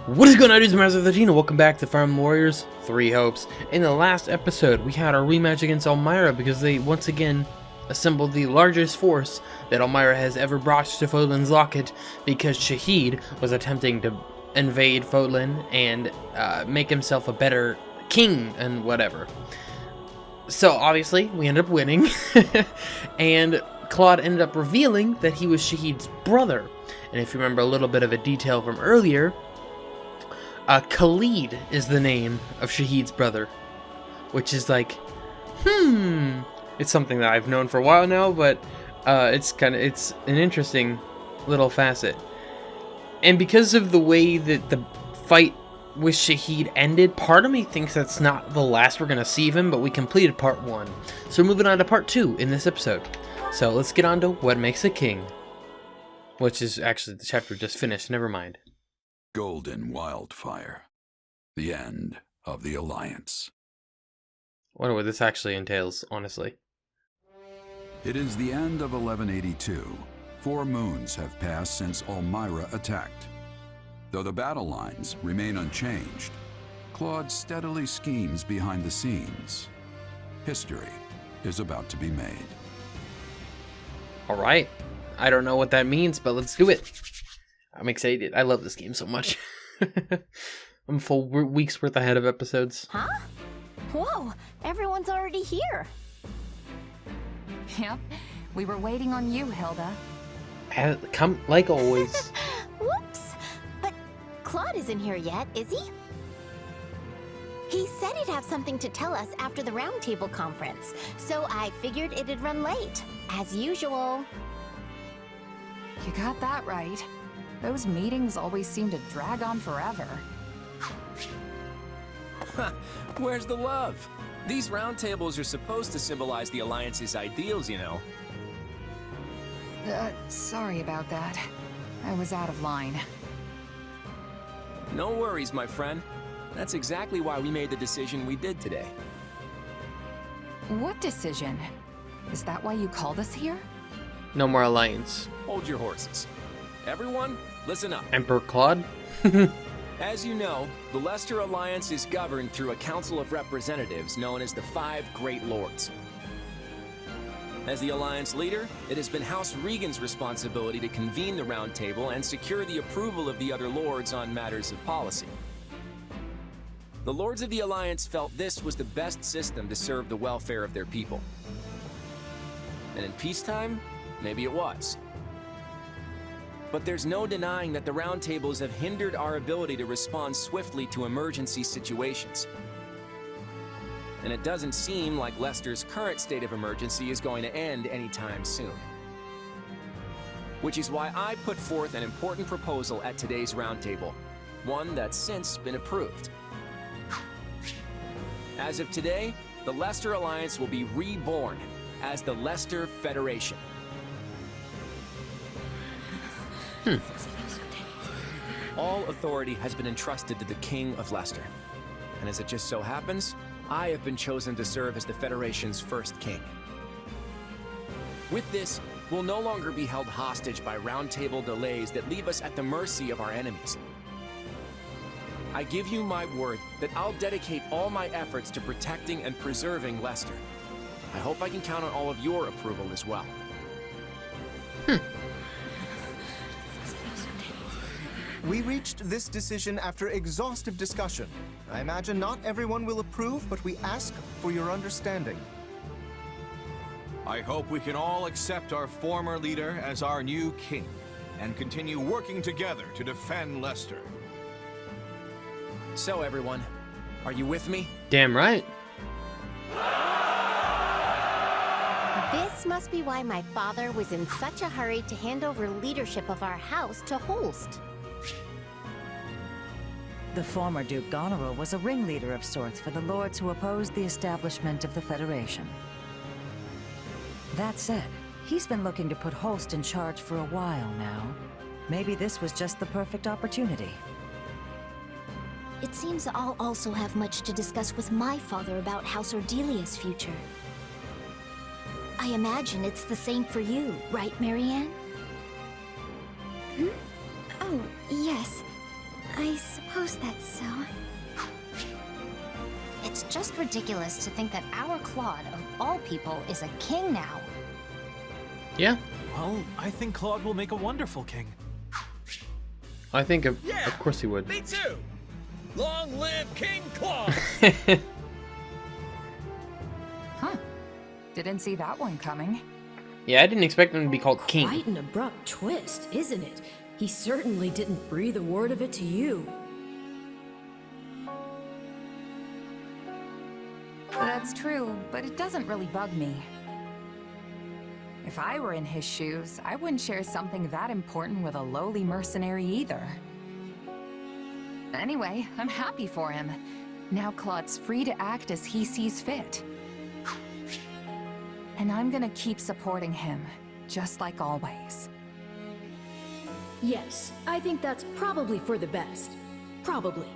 What is going on, dudes? Master 13, and welcome back to Farm Warriors 3 Hopes. In the last episode, we had our rematch against Elmira because they once again assembled the largest force that Elmira has ever brought to Fodlan's Locket because Shahid was attempting to invade Fodlan and make himself a better king and whatever. So obviously, we ended up winning, and Claude ended up revealing that he was Shahid's brother. And if you remember a little bit of a detail from earlier, Khalid is the name of Shahid's brother, which is like, it's something that I've known for a while now, but it's an interesting little facet. And because of the way that the fight with Shahid ended, part of me thinks that's not the last we're gonna see of him, but we completed part 1. So we're moving on to part 2 in this episode. So let's get on to what makes a king, which is actually the chapter just finished, never mind. Golden Wildfire. The end of the Alliance. I wonder what this actually entails, honestly. It is the end of 1182. 4 moons have passed since Elmira attacked. Though the battle lines remain unchanged, Claude steadily schemes behind the scenes. History is about to be made. Alright. I don't know what that means, but let's do it. I'm excited. I love this game so much. I'm a full week's worth ahead of episodes. Huh? Whoa, everyone's already here. Yep, we were waiting on you, Hilda. Come, like always. Whoops. But Claude isn't here yet, is he? He said he'd have something to tell us after the roundtable conference, so I figured it'd run late, as usual. You got that right. Those meetings always seem to drag on forever. Where's the love? These roundtables are supposed to symbolize the Alliance's ideals, you know. Sorry about that. I was out of line. No worries, my friend. That's exactly why we made the decision we did today. What decision? Is that why you called us here? No more alliance. Hold your horses. Everyone, listen up. Emperor Claude? As you know, the Leicester Alliance is governed through a council of representatives known as the 5 Great Lords. As the Alliance leader, it has been House Regan's responsibility to convene the Round Table and secure the approval of the other lords on matters of policy. The Lords of the Alliance felt this was the best system to serve the welfare of their people. And in peacetime, maybe it was. But there's no denying that the roundtables have hindered our ability to respond swiftly to emergency situations. And it doesn't seem like Leicester's current state of emergency is going to end anytime soon. Which is why I put forth an important proposal at today's roundtable, one that's since been approved. As of today, the Leicester Alliance will be reborn as the Leicester Federation. All authority has been entrusted to the King of Leicester. And as it just so happens, I have been chosen to serve as the Federation's first king. With this, we'll no longer be held hostage by roundtable delays that leave us at the mercy of our enemies. I give you my word that I'll dedicate all my efforts to protecting and preserving Leicester. I hope I can count on all of your approval as well. We reached this decision after exhaustive discussion. I imagine not everyone will approve, but we ask for your understanding. I hope we can all accept our former leader as our new king and continue working together to defend Leicester. So everyone, are you with me? Damn right. This must be why my father was in such a hurry to hand over leadership of our house to Holst. The former Duke Goneril was a ringleader of sorts for the lords who opposed the establishment of the Federation. That said, he's been looking to put Holst in charge for a while now. Maybe this was just the perfect opportunity. It seems I'll also have much to discuss with my father about House Ordelia's future. I imagine it's the same for you, right, Marianne? Oh, yes. I suppose that's so. It's just ridiculous to think that our Claude, of all people, is a king now. Yeah, Well, I think Claude will make a wonderful king. I think of course he would. Me too! Long live King Claude! Huh. Didn't see that one coming. Yeah, I didn't expect him to be called king. Quite an abrupt twist, isn't it? He certainly didn't breathe a word of it to you. That's true, but it doesn't really bug me. If I were in his shoes, I wouldn't share something that important with a lowly mercenary either. Anyway, I'm happy for him. Now Claude's free to act as he sees fit. And I'm gonna keep supporting him, just like always. Yes, I think that's probably for the best. Probably.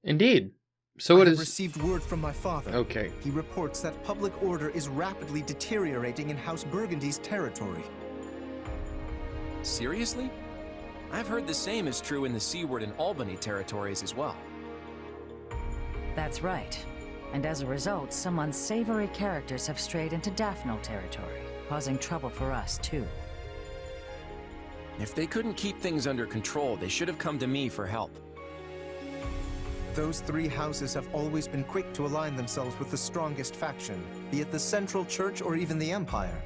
Indeed. So what I have is... received word from my father. Okay. He reports that public order is rapidly deteriorating in House Burgundy's territory. Seriously? I've heard the same is true in the Seaward and Albany territories as well. That's right. And as a result, some unsavory characters have strayed into Daphne territory, causing trouble for us, too. If they couldn't keep things under control, they should have come to me for help. Those three houses have always been quick to align themselves with the strongest faction, be it the Central Church or even the Empire.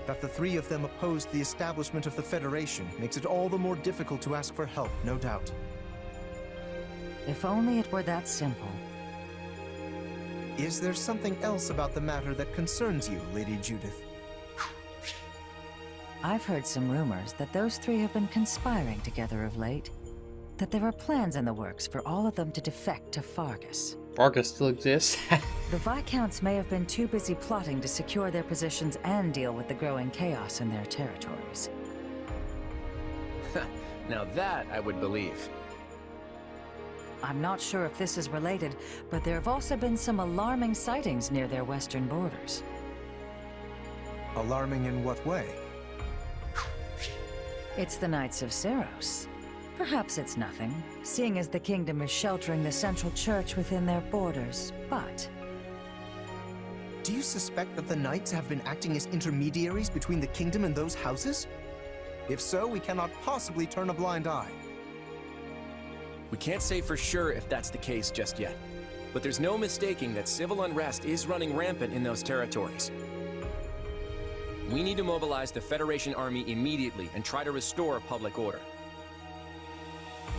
That the three of them opposed the establishment of the Federation makes it all the more difficult to ask for help, no doubt. If only it were that simple. Is there something else about the matter that concerns you, Lady Judith? I've heard some rumors that those three have been conspiring together of late. That there are plans in the works for all of them to defect to Fargus. Fargus still exists? The Viscounts may have been too busy plotting to secure their positions and deal with the growing chaos in their territories. Now that I would believe. I'm not sure if this is related, but there have also been some alarming sightings near their western borders. Alarming in what way? It's the Knights of Seros. Perhaps it's nothing, seeing as the kingdom is sheltering the Central Church within their borders, but... Do you suspect that the Knights have been acting as intermediaries between the kingdom and those houses? If so, we cannot possibly turn a blind eye. We can't say for sure if that's the case just yet, but there's no mistaking that civil unrest is running rampant in those territories. We need to mobilize the Federation army immediately and try to restore public order.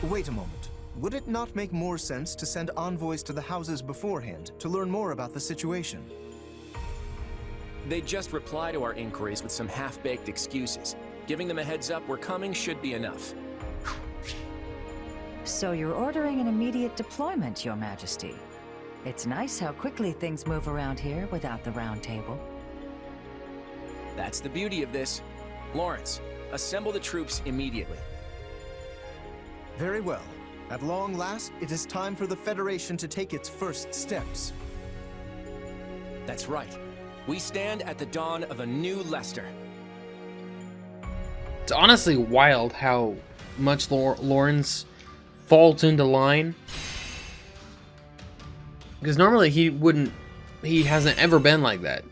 Wait a moment. Would it not make more sense to send envoys to the houses beforehand to learn more about the situation? They just reply to our inquiries with some half-baked excuses. Giving them a heads up we're coming should be enough. So you're ordering an immediate deployment, Your Majesty. It's nice how quickly things move around here without the Round Table. That's the beauty of this. Lorenz, assemble the troops immediately. Very well. At long last, it is time for the Federation to take its first steps. That's right. We stand at the dawn of a new Leicester. It's honestly wild how much Lorenz falls into line. Because normally he hasn't ever been like that.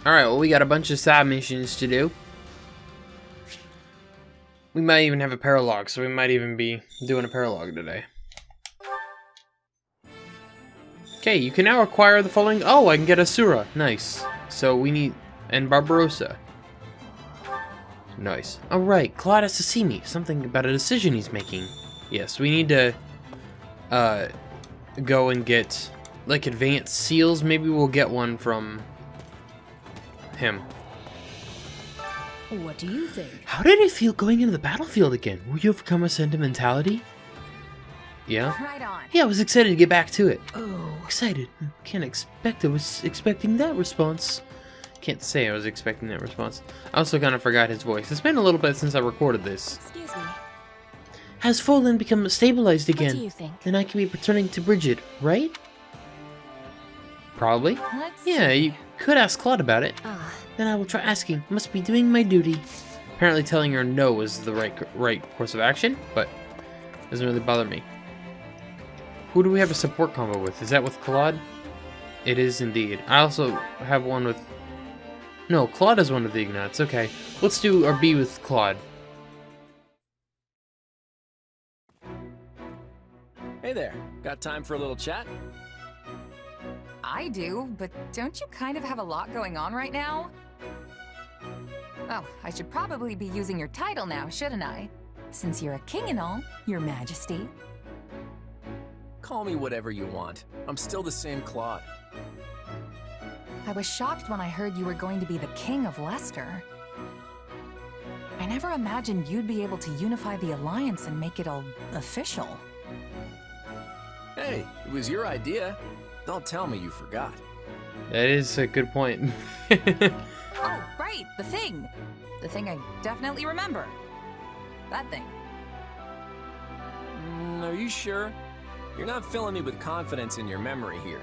Alright, well we got a bunch of side missions to do. We might even have a paralogue, so we might even be doing a paralogue today. Okay, you can now acquire the following. Oh, I can get Asura. Nice. So we need... And Barbarossa. Nice. Alright, Claude has to see me. Something about a decision he's making. Yes, we need to... go and get... like, advanced seals. Maybe we'll get one from... him. What do you think? How did it feel going into the battlefield again? Were you overcome with sentimentality? Yeah? Right on. Yeah, I was excited to get back to it. Oh, Excited. Can't expect I was expecting that response. Can't say I was expecting that response. I also kind of forgot his voice. It's been a little bit since I recorded this. Excuse me. Has Folan become stabilized again? What do you think? Then I can be returning to Bridget, right? Probably. Let's Yeah, see. you could ask Claude about it. Then I will try asking. I must be doing my duty. Apparently telling her no is the right course of action, but doesn't really bother me. Who do we have a support combo with? Is that with Claude? It is indeed. I also have one with... No, Claude is one of the Ignats. Okay, let's do our B with Claude. Hey there, got time for a little chat? I do, but don't you kind of have a lot going on right now? Oh, I should probably be using your title now, shouldn't I? Since you're a king and all, your majesty. Call me whatever you want. I'm still the same Claude. I was shocked when I heard you were going to be the king of Leicester. I never imagined you'd be able to unify the Alliance and make it all official. Hey, it was your idea. Don't tell me you forgot. That is a good point. Oh, right, the thing. The thing I definitely remember. That thing. Are you sure? You're not filling me with confidence in your memory here.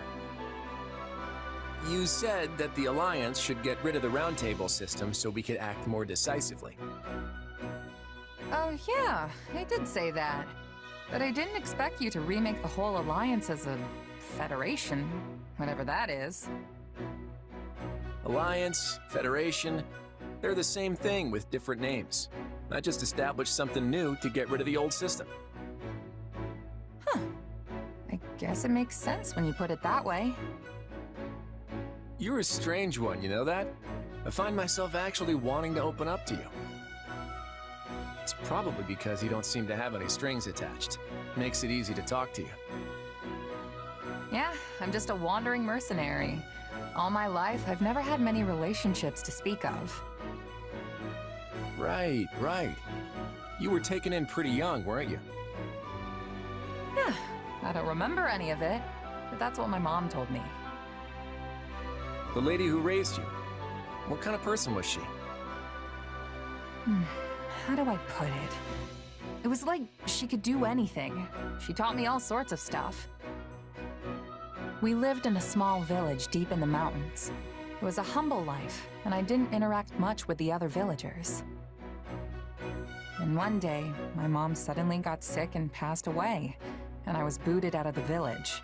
You said that the Alliance should get rid of the roundtable system so we could act more decisively. Oh yeah, I did say that. But I didn't expect you to remake the whole Alliance as a federation, whatever that is. Alliance, Federation, they're the same thing with different names. I just established something new to get rid of the old system. Huh. I guess it makes sense when you put it that way. You're a strange one, you know that? I find myself actually wanting to open up to you. It's probably because you don't seem to have any strings attached. Makes it easy to talk to you. Yeah, I'm just a wandering mercenary. All my life, I've never had many relationships to speak of. Right. You were taken in pretty young, weren't you? Yeah, I don't remember any of it, but that's what my mom told me. The lady who raised you, what kind of person was she? How do I put it? It was like she could do anything. She taught me all sorts of stuff. We lived in a small village deep in the mountains. It was a humble life, and I didn't interact much with the other villagers. And one day, my mom suddenly got sick and passed away, and I was booted out of the village.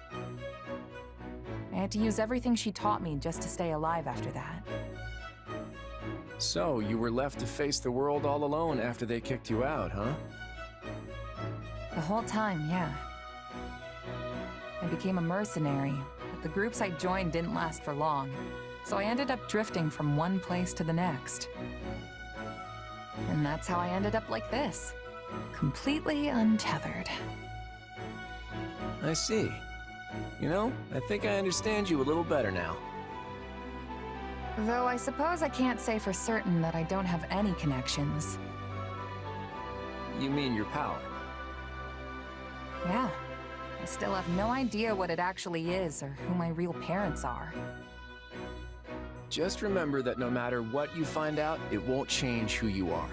I had to use everything she taught me just to stay alive after that. So, you were left to face the world all alone after they kicked you out, huh? The whole time, yeah. I became a mercenary, but the groups I joined didn't last for long, so I ended up drifting from one place to the next. And that's how I ended up like this, completely untethered. I see. You know, I think I understand you a little better now. Though I suppose I can't say for certain that I don't have any connections. You mean your power? Yeah. I still have no idea what it actually is or who my real parents are. Just remember that no matter what you find out, it won't change who you are.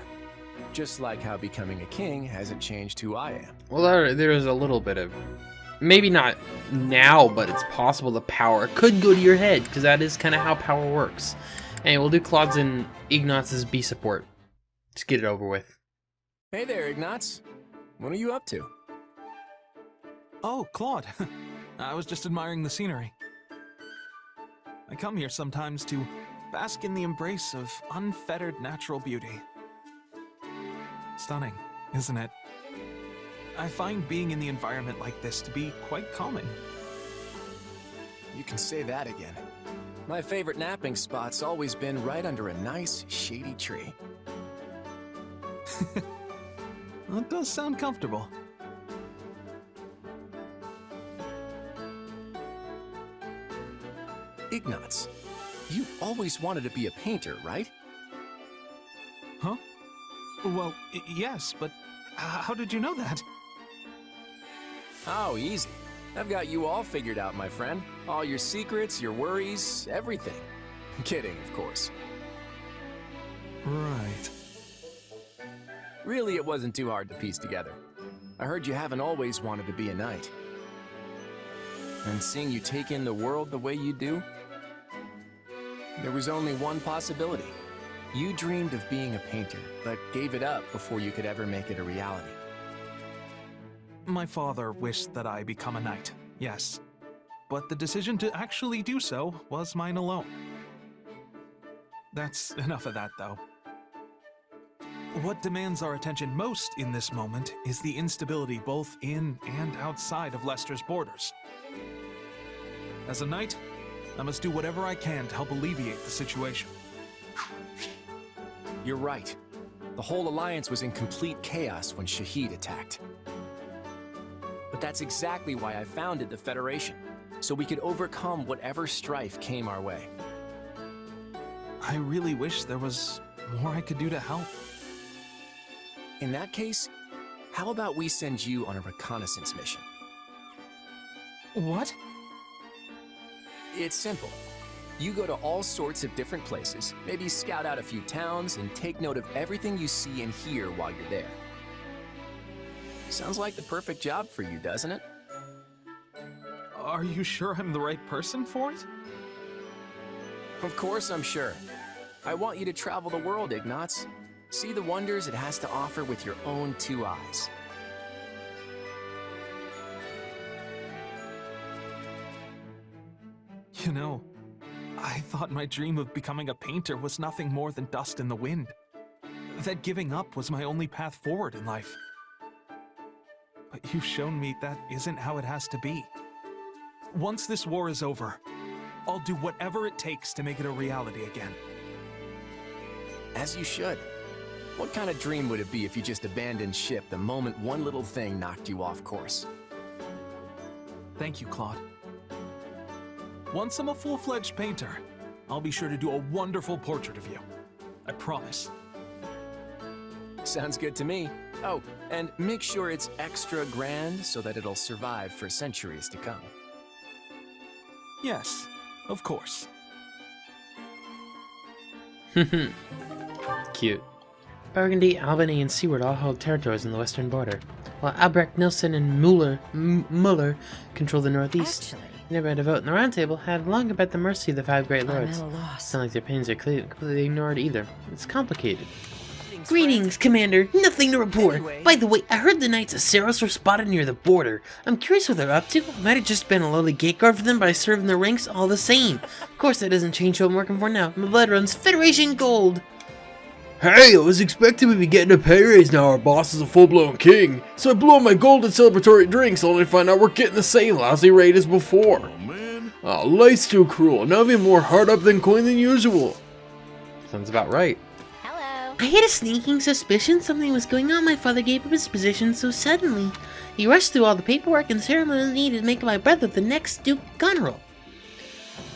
Just like how becoming a king hasn't changed who I am. Well, there is a little bit of... Maybe not now, but it's possible the power could go to your head, because that is kind of how power works. Anyway, we'll do Claude's and Ignatz' B support. Just get it over with. Hey there, Ignatz. What are you up to? Oh, Claude. I was just admiring the scenery. I come here sometimes to bask in the embrace of unfettered natural beauty. Stunning, isn't it? I find being in the environment like this to be quite calming. You can say that again. My favorite napping spot's always been right under a nice, shady tree. That does sound comfortable. Ignatz, you always wanted to be a painter, right? Huh? Well, yes, but how did you know that? Oh, easy. I've got you all figured out, my friend. All your secrets, your worries, everything. Kidding, of course. Right. Really, it wasn't too hard to piece together. I heard you haven't always wanted to be a knight. And seeing you take in the world the way you do, There was only one possibility. You dreamed of being a painter, but gave it up before you could ever make it a reality. My father wished that I become a knight, yes. But the decision to actually do so was mine alone. That's enough of that, though. What demands our attention most in this moment is the instability both in and outside of Leicester's borders. As a knight, I must do whatever I can to help alleviate the situation. You're right. The whole alliance was in complete chaos when Shahid attacked. But that's exactly why I founded the Federation, so we could overcome whatever strife came our way. I really wish there was more I could do to help. In that case, how about we send you on a reconnaissance mission? What? It's simple. You go to all sorts of different places, maybe scout out a few towns, and take note of everything you see and hear while you're there. Sounds like the perfect job for you, doesn't it? Are you sure I'm the right person for it? Of course I'm sure. I want you to travel the world, Ignatz. See the wonders it has to offer with your own two eyes. You know, I thought my dream of becoming a painter was nothing more than dust in the wind. That giving up was my only path forward in life. But you've shown me that isn't how it has to be. Once this war is over, I'll do whatever it takes to make it a reality again. As you should. What kind of dream would it be if you just abandoned ship the moment one little thing knocked you off course? Thank you, Claude. Once I'm a full-fledged painter, I'll be sure to do a wonderful portrait of you. I promise. Sounds good to me. Oh, and make sure it's extra grand so that it'll survive for centuries to come. Yes, of course. Cute. Burgundy, Albany, and Seward all hold territories on the western border, while Albrecht, Nilsson, and Muller control the northeast. Actually, Never a vote in the Round Table had long about the mercy of the five great lords. I'm at a loss. It's not like their pains are completely ignored either. It's complicated. Greetings, Commander. Nothing to report. Anyway. By the way, I heard the Knights of Seros were spotted near the border. I'm curious what they're up to. I might have just been a lowly gate guard for them, but I served in the ranks all the same. Of course, that doesn't change who I'm working for now. My blood runs Federation Gold. Hey, I was expecting to be getting a pay raise now our boss is a full-blown king, so I blew on my golden celebratory drinks only to find out we're getting the same lousy rate as before. Oh, man. Oh, life's too cruel, now even more hard up than coin than usual. Sounds about right. Hello. I had a sneaking suspicion something was going on. My father gave up his position so suddenly. He rushed through all the paperwork and ceremonies needed to make my brother the next Duke Gunneral.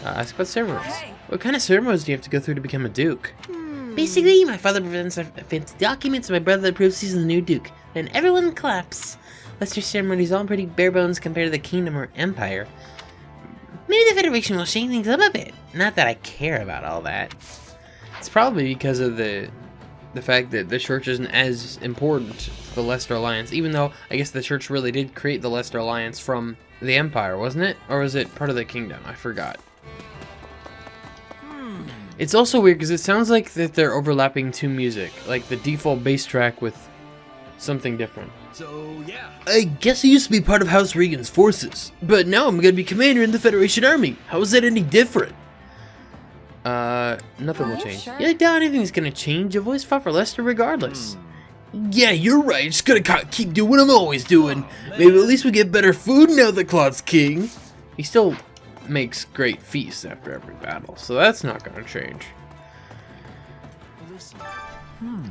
Ask about ceremonies. Hey. What kind of ceremonies do you have to go through to become a Duke? Basically, my father presents fancy documents to my brother that proves he's the new Duke. Then everyone claps. Leicester's ceremony's all pretty bare bones compared to the kingdom or empire. Maybe the Federation will shake things up a bit. Not that I care about all that. It's probably because of the fact that the church isn't as important to the Leicester Alliance, even though I guess the church really did create the Leicester Alliance from the empire, wasn't it? Or was it part of the kingdom? I forgot. It's also weird because it sounds like that they're overlapping two music, like the default bass track with something different. So, yeah. I guess I used to be part of House Regan's forces, but now I'm gonna be commander in the Federation Army. How is that any different? Nothing will you change. sure? Yeah, I doubt anything's gonna change. I've always fought for Leicester regardless. Yeah, you're right. Just gonna keep doing what I'm always doing. Maybe at least we get better food now that Claude's king. He still makes great feasts after every battle, so that's not gonna change.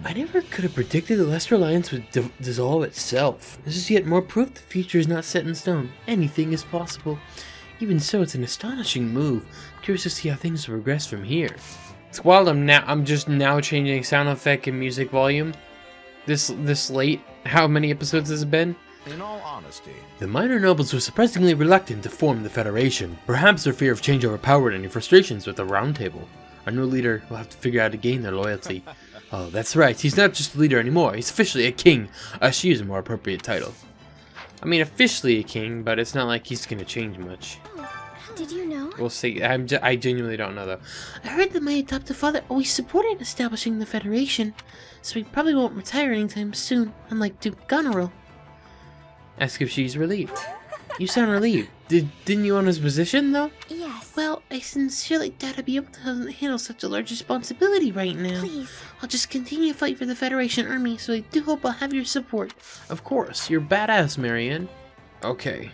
I never could have predicted the Leicester Alliance would dissolve itself. This is yet more proof the future is not set in stone. Anything is possible. Even so, it's an astonishing move. Curious to see how things will progress from here. It's wild. I'm just now changing sound effect and music volume. This late. How many episodes has it been? In all honesty, The minor nobles were surprisingly reluctant to form the Federation. Perhaps their fear of change overpowered any frustrations with the Round Table. Our new leader will have to figure out how to gain their loyalty. Oh, that's right. He's not just a leader anymore. He's officially a king. She is a more appropriate title. I mean, officially a king, but it's not like he's gonna change much. Oh, Did you know? We'll see. I genuinely don't know, though. I heard that my adoptive father always supported establishing the Federation, so he probably won't retire anytime soon, unlike Duke Goneril. Ask if she's relieved. You sound relieved. Didn't you want his position, though? Yes. Well, I sincerely doubt I'd be able to handle such a large responsibility right now. Please. I'll just continue to fight for the Federation army, so I do hope I'll have your support. Of course. You're badass, Marianne. Okay.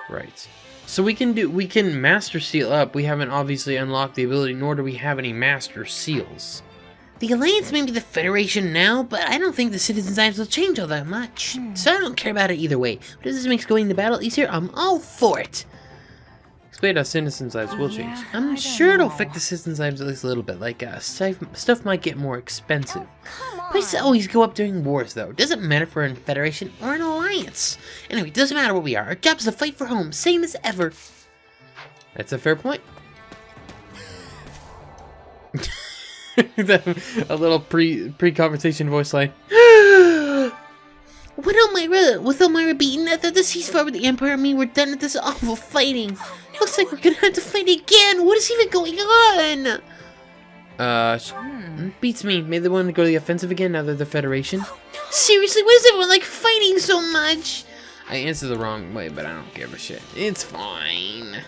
Right. So we can Master Seal up. We haven't obviously unlocked the ability, nor do we have any Master Seals. The Alliance may be the Federation now, but I don't think the citizens' lives will change all that much. So I don't care about it either way. But if this makes going to battle easier, I'm all for it. Explain how citizens' lives will change. I'm sure it'll affect the citizens' lives at least a little bit. Like, stuff might get more expensive. Come on. Prices always go up during wars, though. It doesn't matter if we're in Federation or an Alliance. Anyway, it doesn't matter what we are. Our job's to fight for home, same as ever. That's a fair point. A little pre-conversation voice line. With Elmira beaten, I thought the ceasefire with the Empire and me were done with this awful fighting. Looks like we're gonna have to fight again. What is even going on? Beats me. Maybe they want to go to the offensive again now they're the Federation. Seriously, why does everyone like fighting so much? I answered the wrong way, but I don't give a shit. It's fine.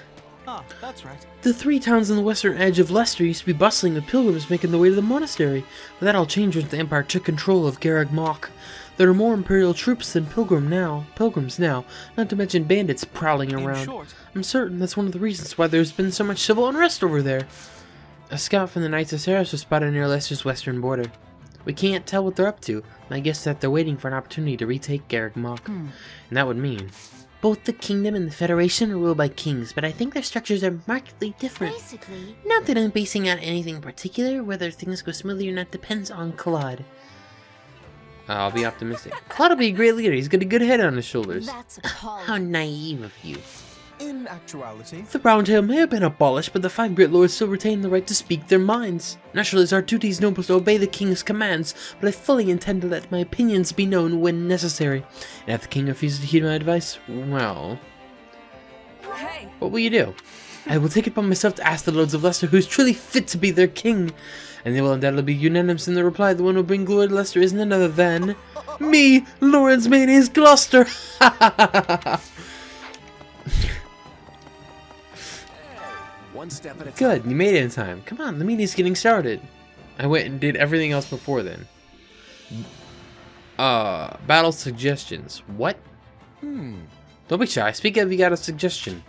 Ah, that's right. The 3 towns on the western edge of Leicester used to be bustling with pilgrims making their way to the monastery, but that all changed once the Empire took control of Garreg Mach. There are more Imperial troops than pilgrims now, not to mention bandits prowling around. I'm certain that's one of the reasons why there's been so much civil unrest over there. A scout from the Knights of Seros was spotted near Leicester's western border. We can't tell what they're up to. My guess is that they're waiting for an opportunity to retake Garreg Mach. And that would mean... Both the kingdom and the Federation are ruled by kings, but I think their structures are markedly different. Basically. Not that I'm basing on anything in particular, whether things go smoothly or not depends on Claude. I'll be optimistic. Claude will be a great leader. He's got a good head on his shoulders. That's appalling. How naive of you. In actuality, The Round Table may have been abolished, but the 5 great lords still retain the right to speak their minds. Naturally, it's our duty as nobles to obey the king's commands, but I fully intend to let my opinions be known when necessary. And if the king refuses to heed my advice, well... Hey! What will you do? I will take it upon myself to ask the lords of Leicester who is truly fit to be their king. And they will undoubtedly be unanimous in their reply. The one who will bring glory to Leicester isn't another than... me, Lorenz Mayonnaise Gloucester! Ha ha ha ha! One step at a time. Good, you made it in time. Come on, the meeting's getting started. I went and did everything else before then. Battle suggestions. What? Don't be shy. Speak up if you got a suggestion.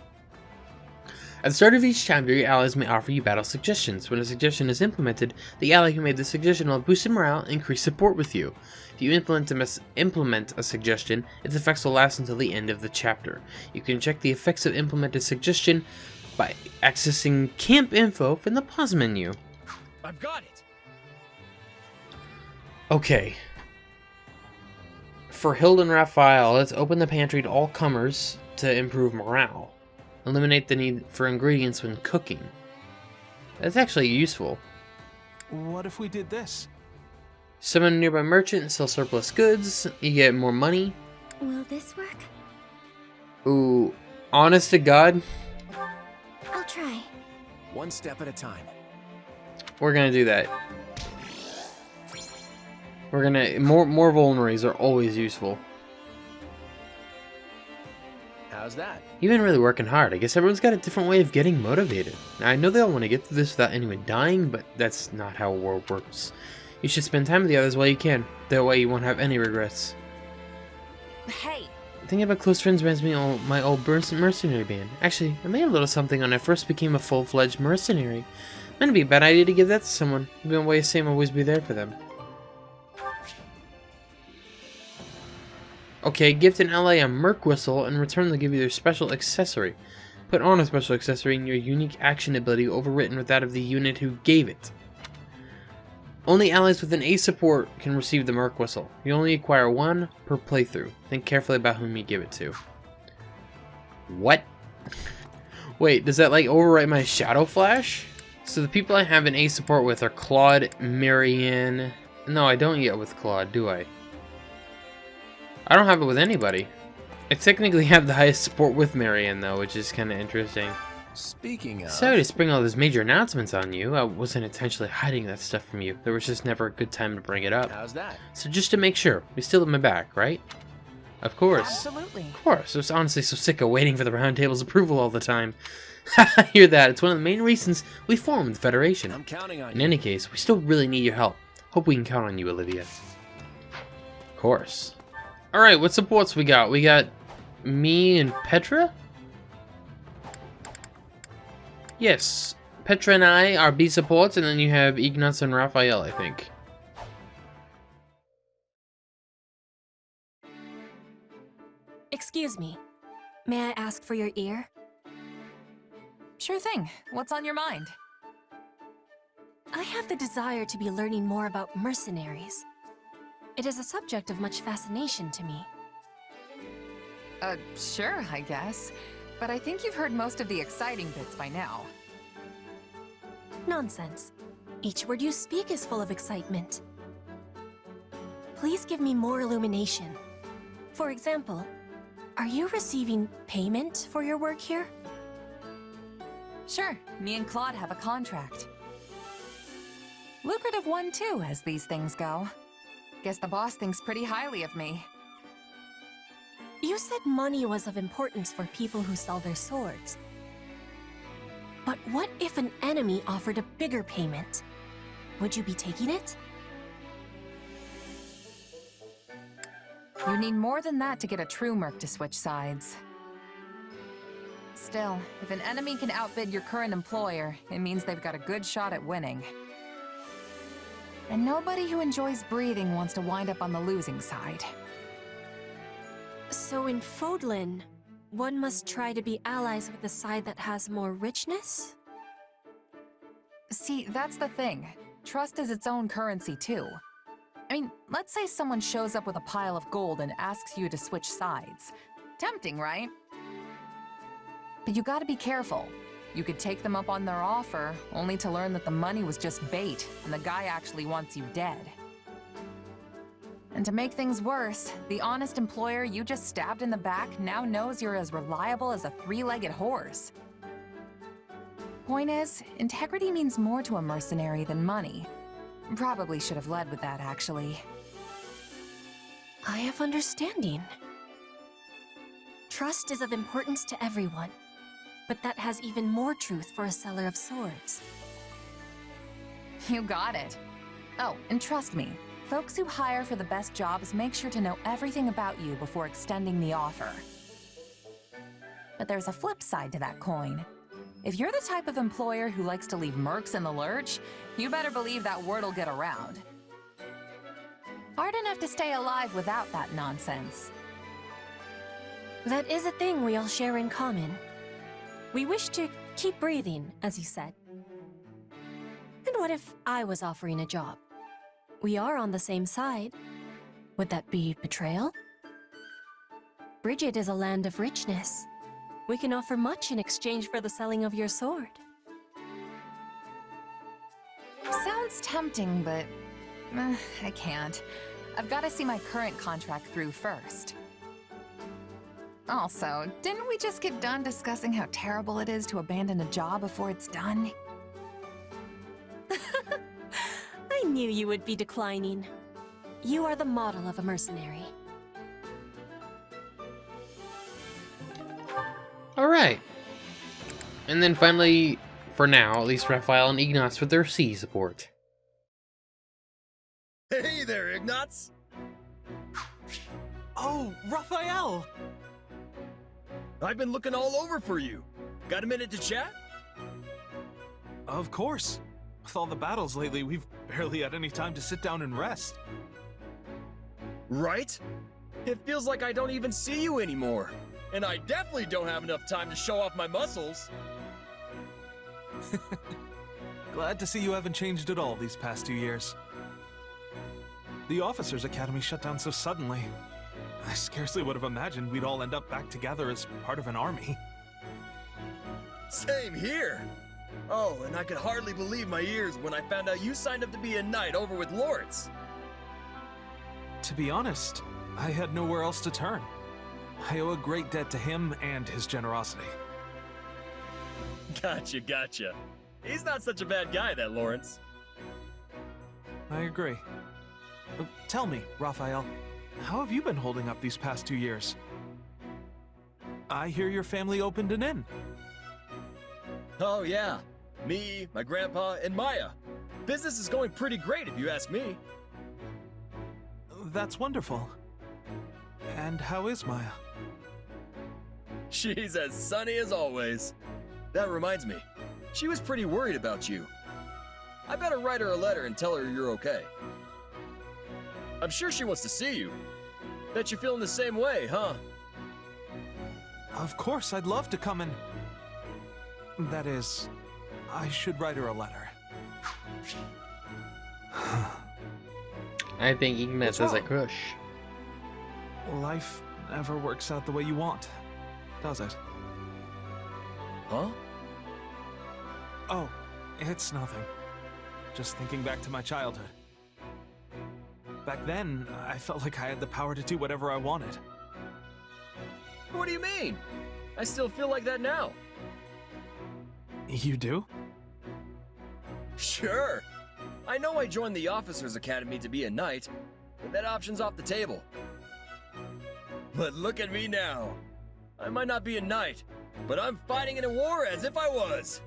At the start of each chapter, your allies may offer you battle suggestions. When a suggestion is implemented, the ally who made the suggestion will boost morale and increase support with you. If you implement a suggestion, its effects will last until the end of the chapter. You can check the effects of implemented suggestion by accessing camp info from the pause menu. I've got it. Okay. For Hilda and Raphael, let's open the pantry to all comers to improve morale. Eliminate the need for ingredients when cooking. That's actually useful. What if we did this? Summon a nearby merchant and sell surplus goods. You get more money. Will this work? Ooh, honest to God, I'll try. One step at a time. we're gonna do that. We're gonna more vulneraries are always useful. How's that? You've been really working hard. I guess everyone's got a different way of getting motivated. Now, I know they all want to get through this without anyone dying, but that's not how war works. You should spend time with the others while you can. That way you won't have any regrets. Hey! Thinking about close friends reminds me of my old mercenary band. Actually, I may have a little something when I first became a full-fledged mercenary. Might be a bad idea to give that to someone. Even way to always be there for them. Okay, gift an ally a Merc Whistle, and in return they'll give you their special accessory. Put on a special accessory and your unique action ability overwritten with that of the unit who gave it. Only allies with an A support can receive the Merc Whistle. You only acquire one per playthrough. Think carefully about whom you give it to. What? Wait, does that like overwrite my Shadow Flash? So the people I have an A support with are Claude, Marianne... No, I don't yet with Claude, do I? I don't have it with anybody. I technically have the highest support with Marianne, though, which is kind of interesting. Speaking of... Sorry to spring all those major announcements on you. I wasn't intentionally hiding that stuff from you. There was just never a good time to bring it up. How's that? So just to make sure, you still have my back, right? Of course. Absolutely. Of course. I was honestly so sick of waiting for the Round Table's approval all the time. I hear that. It's one of the main reasons we formed the Federation. I'm counting on In you. any case, we still really need your help. Hope we can count on you, Olivia. Of course. Alright, what supports we got? We got me and Petra? Yes. Petra and I are B supports, and then you have Ignaz and Raphael, I think. Excuse me. May I ask for your ear? Sure thing. What's on your mind? I have the desire to be learning more about mercenaries. It is a subject of much fascination to me. Sure, I guess. But I think you've heard most of the exciting bits by now. Nonsense. Each word you speak is full of excitement. Please give me more illumination. For example, are you receiving payment for your work here? Sure, me and Claude have a contract. Lucrative one too, as these things go. Guess the boss thinks pretty highly of me. You said money was of importance for people who sell their swords. But what if an enemy offered a bigger payment? Would you be taking it? You need more than that to get a true merc to switch sides. Still, if an enemy can outbid your current employer, it means they've got a good shot at winning. And nobody who enjoys breathing wants to wind up on the losing side. So in Fodlan, one must try to be allies with the side that has more richness? See, that's the thing. Trust is its own currency, too. I mean, let's say someone shows up with a pile of gold and asks you to switch sides. Tempting, right? But you gotta be careful. You could take them up on their offer, only to learn that the money was just bait, and the guy actually wants you dead. And to make things worse, the honest employer you just stabbed in the back now knows you're as reliable as a three-legged horse. Point is, integrity means more to a mercenary than money. Probably should have led with that, actually. I have understanding. Trust is of importance to everyone, but that has even more truth for a seller of swords. You got it. Oh, and trust me, folks who hire for the best jobs make sure to know everything about you before extending the offer. But there's a flip side to that coin. If you're the type of employer who likes to leave mercs in the lurch, you better believe that word'll get around. Hard enough to stay alive without that nonsense. That is a thing we all share in common. We wish to keep breathing, as you said. And what if I was offering a job? We are on the same side. Would that be betrayal? Bridget is a land of richness. We can offer much in exchange for the selling of your sword. Sounds tempting, but I can't. I've got to see my current contract through first. Also, didn't we just get done discussing how terrible it is to abandon a job before it's done? I knew you would be declining. You are the model of a mercenary. Alright. And then finally, for now, at least Raphael and Ignaz with their C support. Hey there, Ignaz! Oh, Raphael! I've been looking all over for you. Got a minute to chat? Of course. With all the battles lately, we've barely had any time to sit down and rest. Right? It feels like I don't even see you anymore. And I definitely don't have enough time to show off my muscles. Glad to see you haven't changed at all these past 2 years. The Officers' Academy shut down so suddenly. I scarcely would have imagined we'd all end up back together as part of an army. Same here. Oh, and I could hardly believe my ears when I found out you signed up to be a knight over with Lorenz. To be honest, I had nowhere else to turn. I owe a great debt to him and his generosity. Gotcha. He's not such a bad guy, that Lorenz. I agree. Tell me, Raphael, how have you been holding up these past 2 years? I hear your family opened an inn. Oh yeah, me, my grandpa, and Maya. Business is going pretty great if you ask me. That's wonderful. And how is Maya? She's as sunny as always. That reminds me, she was pretty worried about you. I better write her a letter and tell her you're okay. I'm sure she wants to see you. Bet you're feeling the same way, huh? Of course, I'd love to come and... That is, I should write her a letter. I think Ignatz has a crush. Life never works out the way you want, does it? Huh? Oh, it's nothing. Just thinking back to my childhood. Back then, I felt like I had the power to do whatever I wanted. What do you mean? I still feel like that now. You do? Sure. I know I joined the Officers Academy to be a knight, but that option's off the table. But look at me now. I might not be a knight, but I'm fighting in a war as if I was.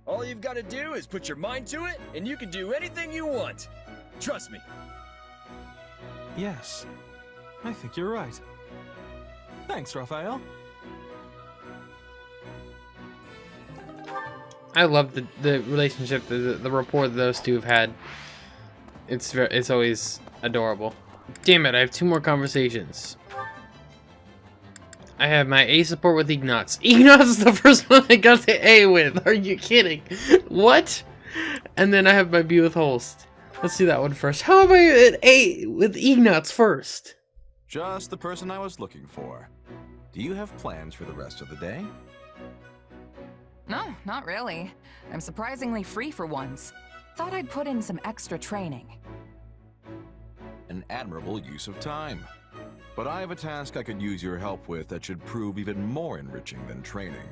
All you've got to do is put your mind to it, and you can do anything you want. Trust me. Yes, I think you're right. Thanks, Raphael. I love the relationship, the rapport that those two have had. It's always adorable. Damn it, I have 2 more conversations. I have my A support with Ignatz. Ignatz is the first one I got the A with. Are you kidding? What? And then I have my B with Holst. Let's do that one first. How am I at A with Ignatz first? Just the person I was looking for. Do you have plans for the rest of the day? No, not really. I'm surprisingly free for once. Thought I'd put in some extra training. An admirable use of time. But I have a task I could use your help with that should prove even more enriching than training.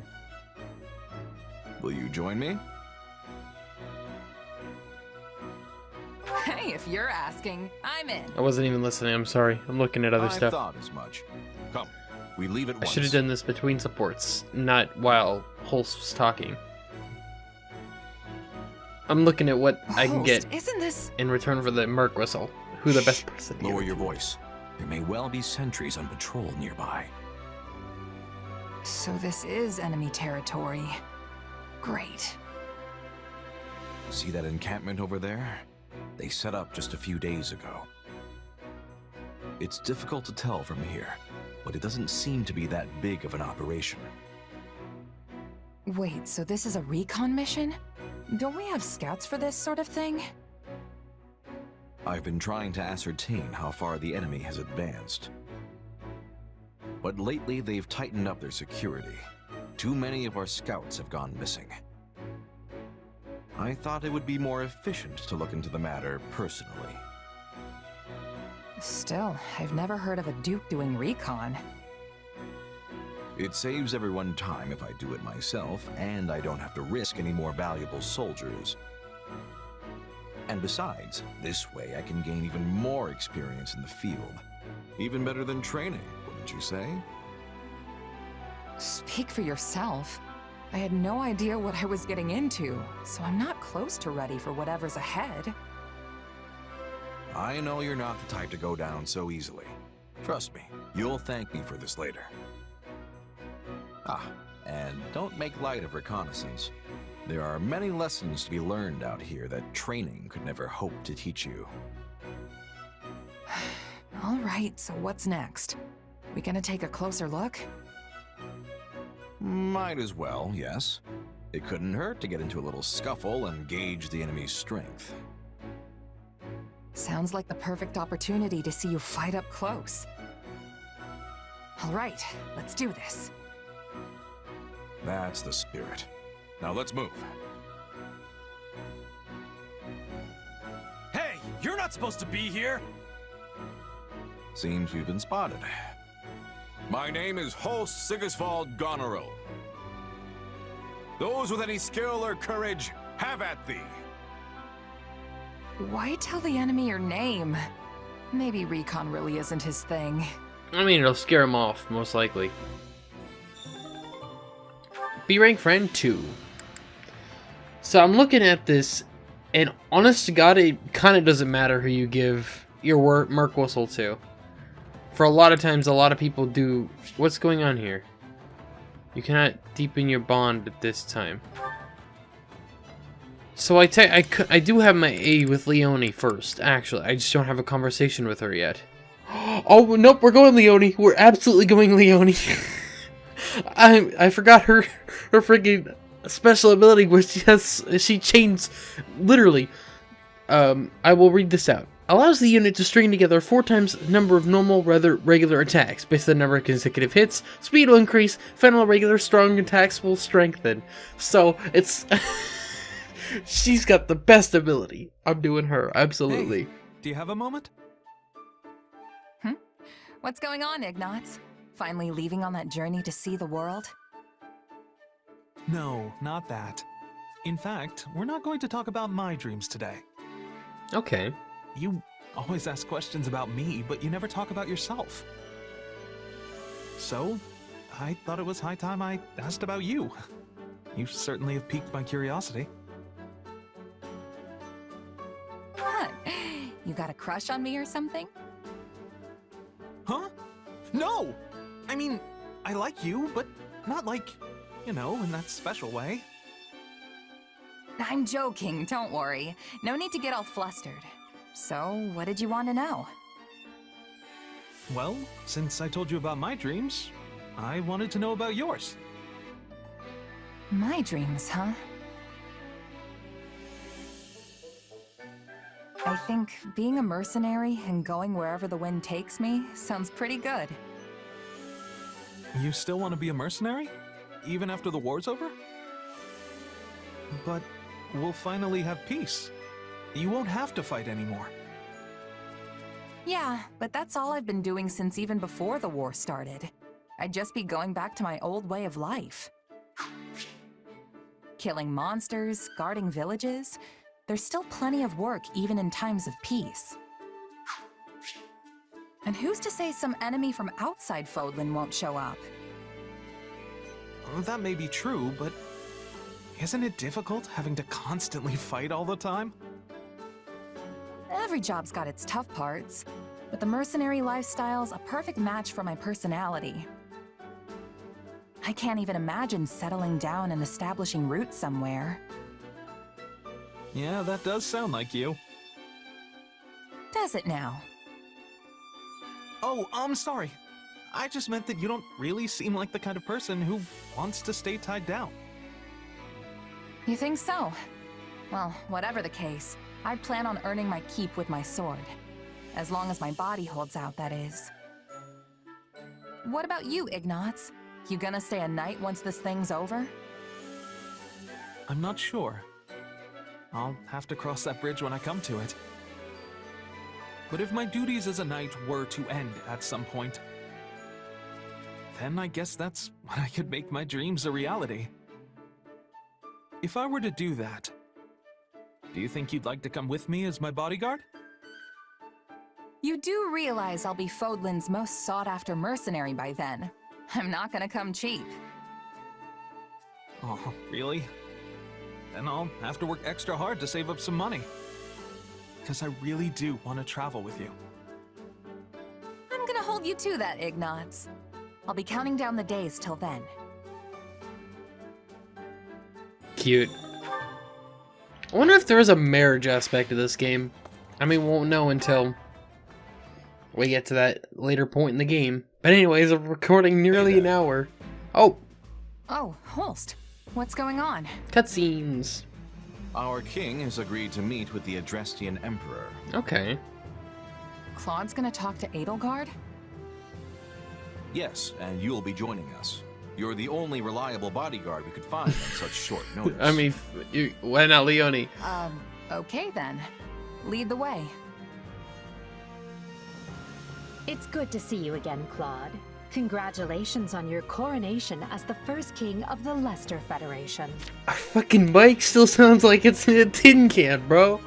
Will you join me? Hey, if you're asking, I'm in. I wasn't even listening, I'm sorry. I'm looking at other I stuff. thought as much. Come, we leave at I once. should have done this between supports, not while Holst was talking. I'm looking at what I can get Isn't this... in return for the Merc whistle. Who the best person Lower your voice. There may well be sentries on patrol nearby. So this is enemy territory. Great. See that encampment over there? They set up just a few days ago. It's difficult to tell from here, but it doesn't seem to be that big of an operation. Wait, so this is a recon mission? Don't we have scouts for this sort of thing? I've been trying to ascertain how far the enemy has advanced. But lately they've tightened up their security. Too many of our scouts have gone missing. I thought it would be more efficient to look into the matter personally. Still, I've never heard of a Duke doing recon. It saves everyone time if I do it myself, and I don't have to risk any more valuable soldiers. And besides, this way I can gain even more experience in the field. Even better than training, wouldn't you say? Speak for yourself. I had no idea what I was getting into, so I'm not close to ready for whatever's ahead. I know you're not the type to go down so easily. Trust me, you'll thank me for this later. Ah, and don't make light of reconnaissance. There are many lessons to be learned out here that training could never hope to teach you. All right, so what's next? We gonna take a closer look? Might as well, yes. It couldn't hurt to get into a little scuffle and gauge the enemy's strength. Sounds like the perfect opportunity to see you fight up close. All right, let's do this. That's the spirit. Now let's move. Hey, you're not supposed to be here! Seems we've been spotted. My name is Host Sigisvald Goneril. Those with any skill or courage, have at thee. Why tell the enemy your name? Maybe recon really isn't his thing. I mean, it'll scare him off, most likely. B rank friend 2. So I'm looking at this, and honest to God, it kind of doesn't matter who you give your Merc Whistle to. For a lot of times, a lot of people do. What's going on here? You cannot deepen your bond at this time. So I do have my A with Leonie first, actually. I just don't have a conversation with her yet. Oh, nope, we're going Leonie. We're absolutely going Leonie. I forgot her freaking special ability where she chains, literally. I will read this out. Allows the unit to string together 4 times the number of normal, rather regular attacks. Based on the number of consecutive hits, speed will increase, final regular strong attacks will strengthen. So, it's... she's got the best ability. I'm doing her, absolutely. Hey, do you have a moment? What's going on, Ignatz? Finally leaving on that journey to see the world? No, not that. In fact, we're not going to talk about my dreams today. Okay. You always ask questions about me, but you never talk about yourself. So, I thought it was high time I asked about you. You certainly have piqued my curiosity. What? You got a crush on me or something? Huh? No! I mean, I like you, but not like, you know, in that special way. I'm joking, don't worry. No need to get all flustered. So, what did you want to know? Well, since I told you about my dreams, I wanted to know about yours. My dreams, huh? I think being a mercenary and going wherever the wind takes me sounds pretty good. You still want to be a mercenary? Even after the war's over? But we'll finally have peace. You won't have to fight anymore. Yeah, but that's all I've been doing since even before the war started. I'd just be going back to my old way of life. Killing monsters, guarding villages. There's still plenty of work even in times of peace. And who's to say some enemy from outside Fodlan won't show up? That may be true, but isn't it difficult having to constantly fight all the time? Every job's got its tough parts, but the mercenary lifestyle's a perfect match for my personality. I can't even imagine settling down and establishing roots somewhere. Yeah, that does sound like you. Does it now? Oh, I'm sorry. I just meant that you don't really seem like the kind of person who wants to stay tied down. You think so? Well, whatever the case, I plan on earning my keep with my sword. As long as my body holds out, that is. What about you, Ignatz? You gonna stay a knight once this thing's over? I'm not sure. I'll have to cross that bridge when I come to it. But if my duties as a knight were to end at some point, then I guess that's when I could make my dreams a reality. If I were to do that, do you think you'd like to come with me as my bodyguard? You do realize I'll be Fodlan's most sought-after mercenary by then. I'm not gonna come cheap. Oh, really? Then I'll have to work extra hard to save up some money. Because I really do want to travel with you. I'm gonna hold you to that, Ignatz. I'll be counting down the days till then. Cute. I wonder if there is a marriage aspect to this game. I mean, we won't know until we get to that later point in the game. But anyways, I'm recording nearly an hour. Oh! Oh, Holst. What's going on? Cutscenes. Our king has agreed to meet with the Adrestian Emperor. Okay. Claude's gonna talk to Edelgard? Yes, and you'll be joining us. You're the only reliable bodyguard we could find on such short notice. I mean, why not Leonie? Okay then. Lead the way. It's good to see you again, Claude. Congratulations on your coronation as the first king of the Leicester Federation. Our fucking mic still sounds like it's in a tin can, bro.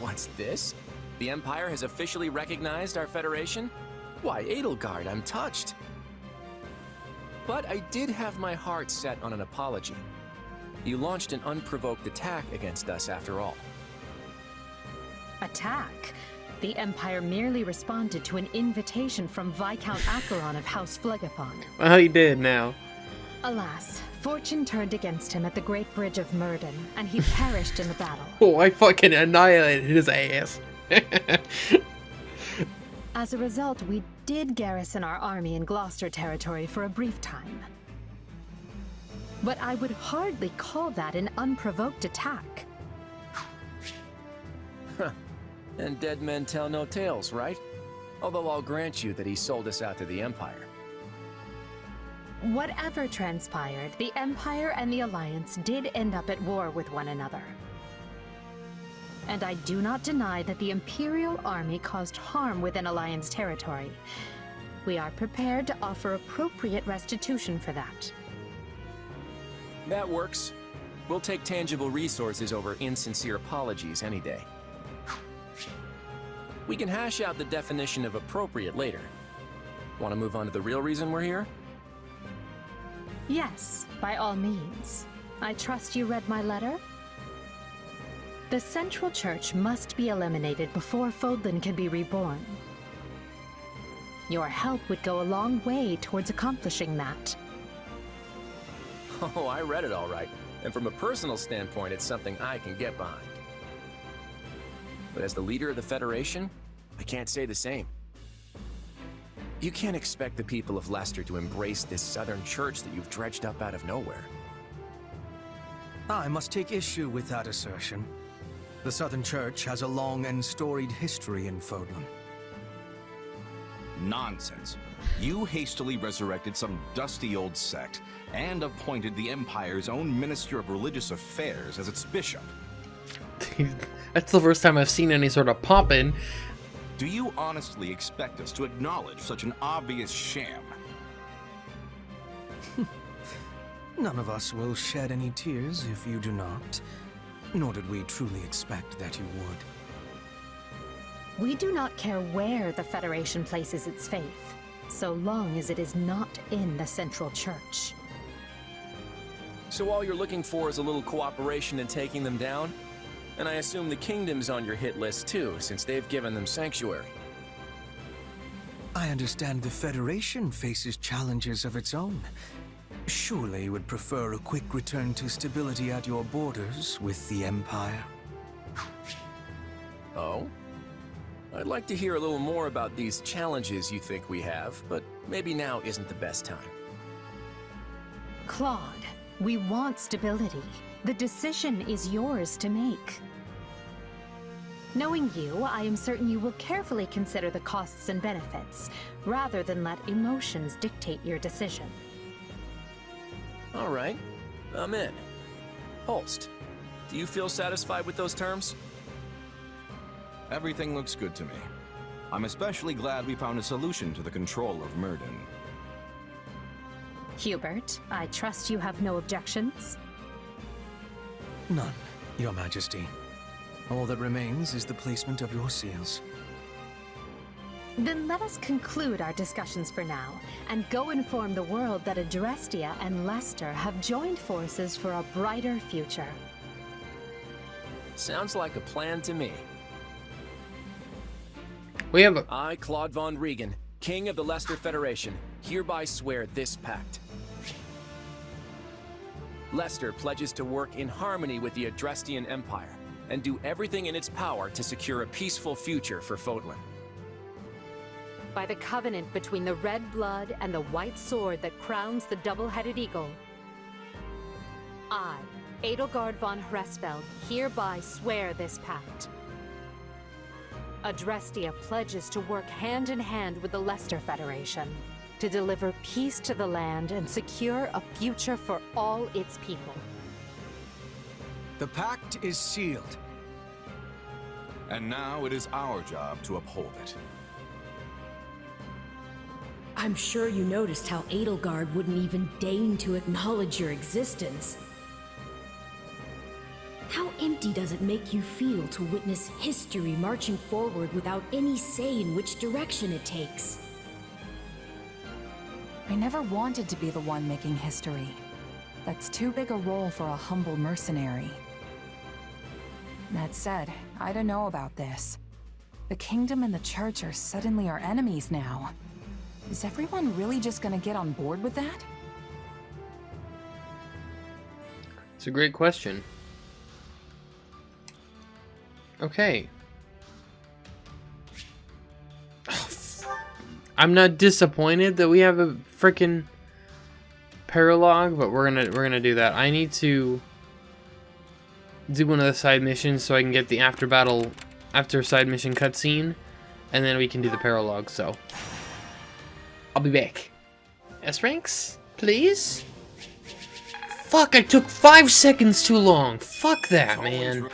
What's this? The Empire has officially recognized our Federation? Why, Edelgard, I'm touched. But I did have my heart set on an apology. You launched an unprovoked attack against us after all. Attack? The Empire merely responded to an invitation from Viscount Acheron of House Phlegethon. Well, he did now. Alas, fortune turned against him at the Great Bridge of Murden, and he perished in the battle. Oh, I fucking annihilated his ass. As a result, we did garrison our army in Gloucester territory for a brief time. But I would hardly call that an unprovoked attack. And dead men tell no tales, right? Although I'll grant you that he sold us out to the Empire. Whatever transpired, the Empire and the Alliance did end up at war with one another. And I do not deny that the Imperial Army caused harm within Alliance territory. We are prepared to offer appropriate restitution for that. That works. We'll take tangible resources over insincere apologies any day. We can hash out the definition of appropriate later. Want to move on to the real reason we're here? Yes, by all means. I trust you read my letter? The Central Church must be eliminated before Fodlan can be reborn. Your help would go a long way towards accomplishing that. Oh, I read it all right. And from a personal standpoint, it's something I can get behind. But as the leader of the Federation, I can't say the same. You can't expect the people of Leicester to embrace this Southern Church that you've dredged up out of nowhere. I must take issue with that assertion. The Southern Church has a long and storied history in Fodlan. Nonsense. You hastily resurrected some dusty old sect and appointed the Empire's own Minister of Religious Affairs as its bishop. That's the first time I've seen any sort of pop-in. Do you honestly expect us to acknowledge such an obvious sham? None of us will shed any tears if you do not. Nor did we truly expect that you would. We do not care where the Federation places its faith, so long as it is not in the Central Church. So all you're looking for is a little cooperation in taking them down? And I assume the Kingdom's on your hit list too, since they've given them sanctuary. I understand the Federation faces challenges of its own. Surely you would prefer a quick return to stability at your borders with the Empire? Oh? I'd like to hear a little more about these challenges you think we have, but maybe now isn't the best time. Claude, we want stability. The decision is yours to make. Knowing you, I am certain you will carefully consider the costs and benefits, rather than let emotions dictate your decision. All right, I'm in. Holst, do you feel satisfied with those terms? Everything looks good to me. I'm especially glad we found a solution to the control of Murden. Hubert, I trust you have no objections? None, Your Majesty. All that remains is the placement of your seals. Then let us conclude our discussions for now, and go inform the world that Adrestia and Leicester have joined forces for a brighter future. Sounds like a plan to me. We have I, Claude von Regan, King of the Leicester Federation, hereby swear this pact. Leicester pledges to work in harmony with the Adrestian Empire, and do everything in its power to secure a peaceful future for Fodlan. By the covenant between the red blood and the white sword that crowns the double-headed eagle, I, Edelgard von Hresfeld, hereby swear this pact. Adrestia pledges to work hand in hand with the Leicester Federation to deliver peace to the land and secure a future for all its people. The pact is sealed. And now it is our job to uphold it. I'm sure you noticed how Edelgard wouldn't even deign to acknowledge your existence. How empty does it make you feel to witness history marching forward without any say in which direction it takes? I never wanted to be the one making history. That's too big a role for a humble mercenary. That said, I don't know about this. The kingdom and the church are suddenly our enemies now. Is everyone really just gonna get on board with that? It's a great question. Okay. I'm not disappointed that we have a freaking paralogue, but we're gonna do that. I need to do one of the side missions so I can get the after side mission cutscene, and then we can do the paralogue. So I'll be back. S ranks, please. Fuck! I took 5 seconds too long. Fuck that, man.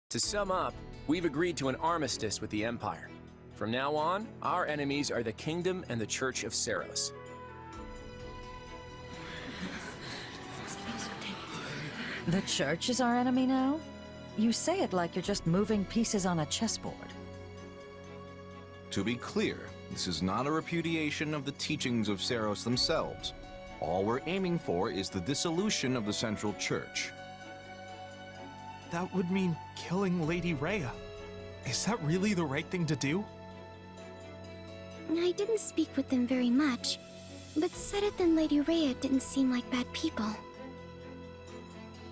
To sum up, we've agreed to an armistice with the Empire. From now on, our enemies are the Kingdom and the Church of Seros. The church is our enemy now? You say it like you're just moving pieces on a chessboard. To be clear, this is not a repudiation of the teachings of Seros themselves. All we're aiming for is the dissolution of the Central Church. That would mean killing Lady Rhea. Is that really the right thing to do? I didn't speak with them very much, but Sedith and Lady Rhea didn't seem like bad people.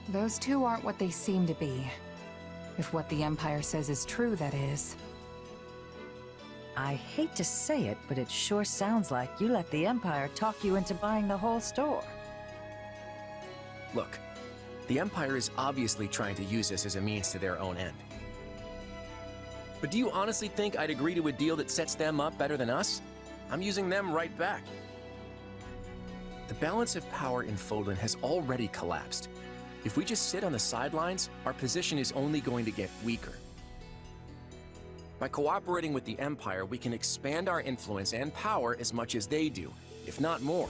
Those two aren't what they seem to be. If what the Empire says is true, that is. I hate to say it, but it sure sounds like you let the Empire talk you into buying the whole store. Look, the Empire is obviously trying to use us as a means to their own end. But do you honestly think I'd agree to a deal that sets them up better than us? I'm using them right back. The balance of power in Fodlan has already collapsed. If we just sit on the sidelines, our position is only going to get weaker. By cooperating with the Empire, we can expand our influence and power as much as they do, if not more.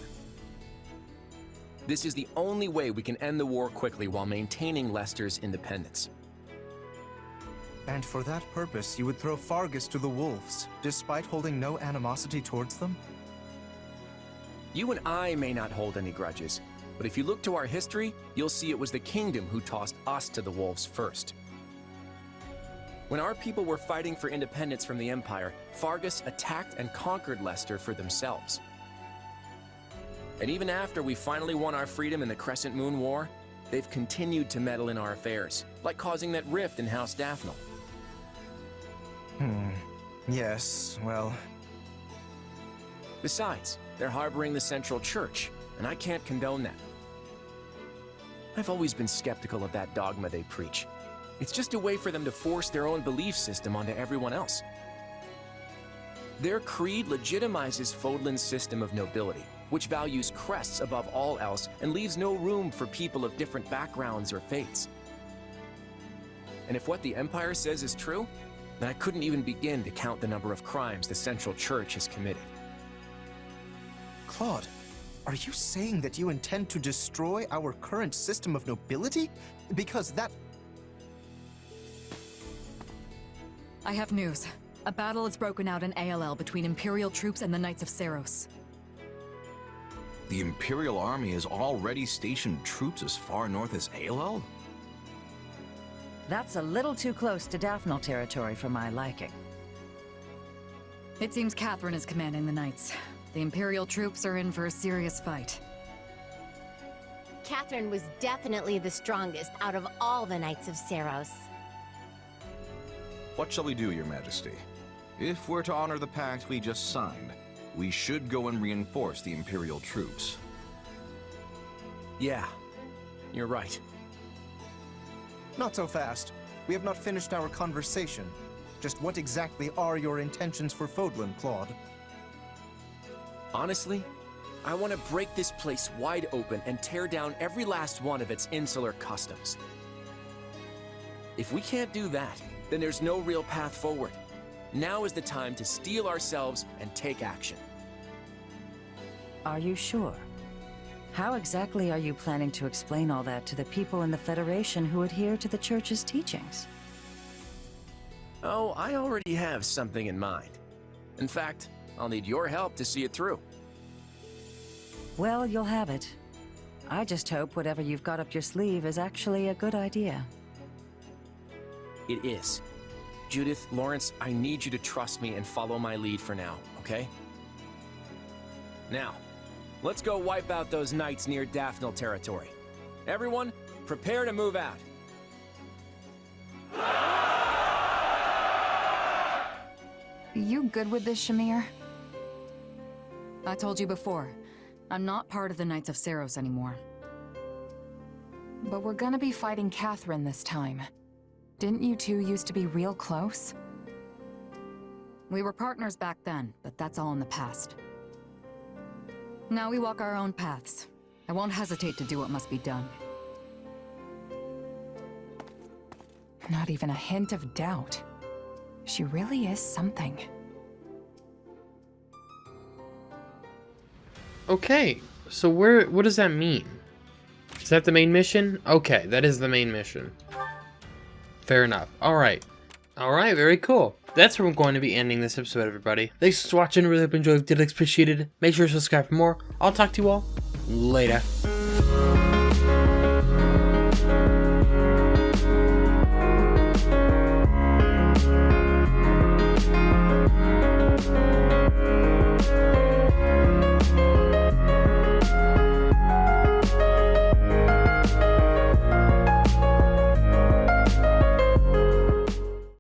This is the only way we can end the war quickly while maintaining Leicester's independence. And for that purpose, you would throw Fargus to the wolves, despite holding no animosity towards them? You and I may not hold any grudges, but if you look to our history, you'll see it was the Kingdom who tossed us to the wolves first. When our people were fighting for independence from the Empire, Fargus attacked and conquered Leicester for themselves. And even after we finally won our freedom in the Crescent Moon War, they've continued to meddle in our affairs, like causing that rift in House Daphne. Yes, well... Besides, they're harboring the Central Church, and I can't condone that. I've always been skeptical of that dogma they preach. It's just a way for them to force their own belief system onto everyone else. Their creed legitimizes Fodlan's system of nobility, which values crests above all else and leaves no room for people of different backgrounds or faiths. And if what the Empire says is true, then I couldn't even begin to count the number of crimes the Central Church has committed. Claude, are you saying that you intend to destroy our current system of nobility? Because that... I have news. A battle has broken out in ALL between Imperial troops and the Knights of Seros. The Imperial Army has already stationed troops as far north as ALL? That's a little too close to Daphne territory for my liking. It seems Catherine is commanding the Knights. The Imperial troops are in for a serious fight. Catherine was definitely the strongest out of all the Knights of Seros. What shall we do, Your Majesty? If we're to honor the pact we just signed, we should go and reinforce the Imperial troops. Yeah, you're right. Not so fast. We have not finished our conversation. Just what exactly are your intentions for Fodlan, Claude? Honestly, I want to break this place wide open and tear down every last one of its insular customs. If we can't do that, then there's no real path forward. Now is the time to steel ourselves and take action. Are you sure? How exactly are you planning to explain all that to the people in the Federation who adhere to the Church's teachings? Oh, I already have something in mind. In fact, I'll need your help to see it through. Well, you'll have it. I just hope whatever you've got up your sleeve is actually a good idea. It is. Judith, Lawrence, I need you to trust me and follow my lead for now, okay? Now, let's go wipe out those knights near Daphnel territory. Everyone, prepare to move out. You good with this, Shamir? I told you before, I'm not part of the Knights of Seros anymore. But we're gonna be fighting Catherine this time. Didn't you two used to be real close? We were partners back then, but that's all in the past. Now we walk our own paths. I won't hesitate to do what must be done. Not even a hint of doubt. She really is something. Okay, so what does that mean? Is that the main mission? Okay, that is the main mission. Fair enough. Alright. Alright, very cool. That's where I'm going to be ending this episode, everybody. Thanks for watching. Really hope you enjoyed. If you did, appreciate it. Make sure to subscribe for more. I'll talk to you all later.